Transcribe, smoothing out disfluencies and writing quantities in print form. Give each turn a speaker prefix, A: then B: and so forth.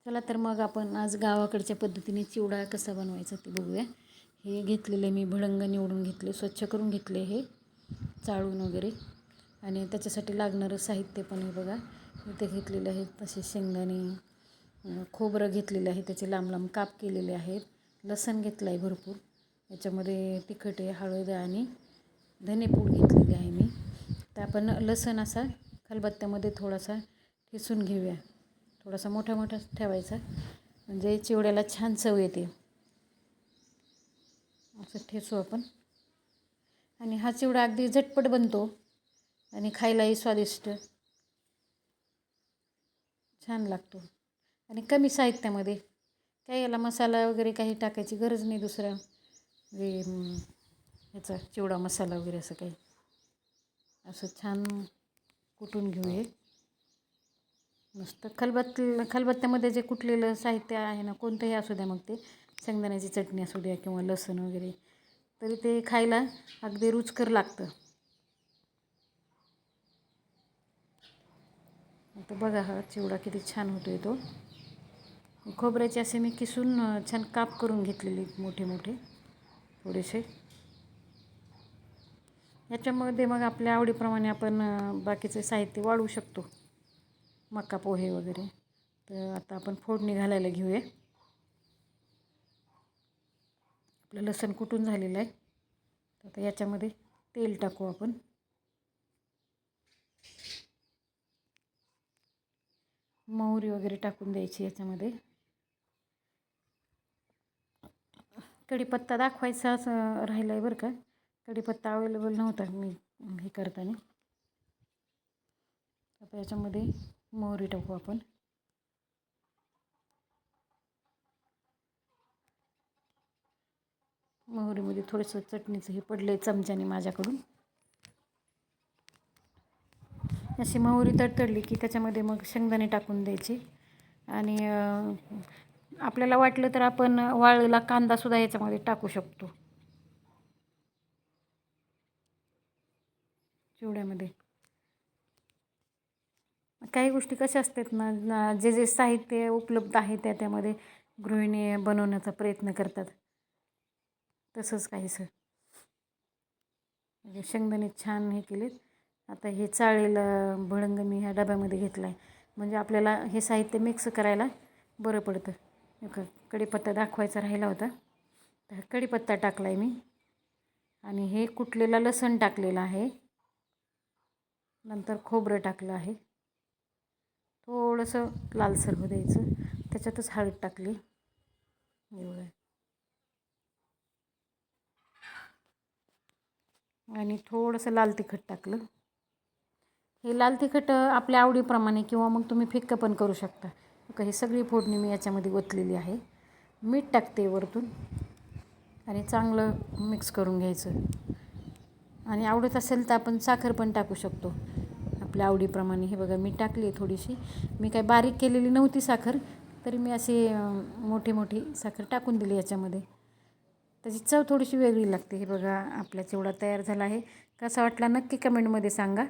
A: चला तर मग आपण आज गावाकडच्या पद्धतीने चिवडा कसा बनवायचा ते बघूया. हे घेतलेले मी भडंग निवडून घेतले, स्वच्छ करून घेतले, हे चाळून वगैरे. आणि त्याच्यासाठी लागणारं साहित्य पण हे बघा इथे घेतलेले आहेत. तसे शेंगदाणे, खोबरं घेतलेलं आहे, त्याचे लांब लांब काप केलेले आहेत. लसण घेतलं आहे भरपूर. याच्यामध्ये तिखट आहे, हळद आणि धनेपूड घेतलेली आहे मी. तर आपण लसण असा खलबत्त्यामध्ये थोडासा ठेचून घेऊया. थोडासा मोठा मोठा ठेवायचा म्हणजे चिवड्याला छान चव येते. असं ठेचू आपण. आणि हा चिवडा अगदी झटपट बनतो आणि खायलाही स्वादिष्ट छान लागतो. आणि कमी साहित्यामध्ये काही याला मसाला वगैरे काही टाकायची गरज नाही. दुसरा ह्याचा चिवडा मसाला वगैरे असं काही. असं छान कुटून घेऊया मस्त. खलबत्त्यामध्ये जे कुटलेलं साहित्य आहे ना, कोणतंही असू द्या, मग ते शेंगदाण्याची चटणी असू द्या किंवा लसूण वगैरे, तरी ते खायला अगदी रुचकर लागतं. आता बघा हा चिवडा किती छान होतोय तो. खोबऱ्याचे असे मी किसून छान काप करून घेतलेले मोठे मोठे थोडेसे. याच्यामध्ये मग आपल्या आवडीप्रमाणे आपण बाकीचे साहित्य वाढवू शकतो, मका पोहे वगैरे. तर आता आपण फोडणी घालायला घेऊया. आपलं लसूण कुटून झालेलं आहे. आता याच्यामध्ये तेल टाकू आपण. मोहरी वगैरे टाकून द्यायची याच्यामध्ये. कढीपत्ता दाखवायचा असं राहिलं आहे बरं का. कढीपत्ता अवेलेबल नव्हता मी हे करताना. आता याच्यामध्ये मोहरी टाकू आपण. मोहरीमध्ये थोडंसं चटणीचं हे पडलं चमच्याने माझ्याकडून. अशी मोहरी तडतडली की त्याच्यामध्ये मग शेंगदाणे टाकून द्यायचे. आणि आपल्याला वाटलं तर आपण वाळलेला कांदासुद्धा याच्यामध्ये टाकू शकतो चिवड्यामध्ये. काही गोष्टी कशा असतात ना, जे जे साहित्य उपलब्ध आहे त्यामध्ये गृहिणी बनवण्याचा प्रयत्न करतात. तसंच काहीसं म्हणजे शेंगदाणे छान हे केलेत. आता हे चाळलेलं भडंग मी ह्या डब्यामध्ये घेतला आहे, म्हणजे आपल्याला हे साहित्य मिक्स करायला बरं पडतं. कढीपत्ता दाखवायचा राहिला होता, तर कढीपत्ता टाकला आहे मी. आणि हे कुटलेला लसण टाकलेलं आहे. नंतर खोबरं टाकलं आहे. थोडंसं लालसर होऊ द्यायचं. त्याच्यातच हळद टाकली एवढं. आणि थोडंसं लाल तिखट टाकलं. हे लाल तिखट आपल्या आवडीप्रमाणे किंवा मग तुम्ही फिक्कं पण करू शकता. ही सगळी फोडणी मी याच्यामध्ये ओतलेली आहे. मीठ टाकते वरतून आणि चांगलं मिक्स करून घ्यायचं. आणि आवडत असेल तर आपण साखर पण टाकू शकतो आपल्या आवडीप्रमाणे. हे बघा मी टाकली आहे थोडीशी. मी काय बारीक केलेली नव्हती साखर, तरी मी अशी मोठी मोठी साखर टाकून दिली याच्यामध्ये. त्याची चव थोडीशी वेगळी लागते. हे बघा आपला चिवडा तयार झाला आहे. कसा वाटला नक्की कमेंटमध्ये सांगा.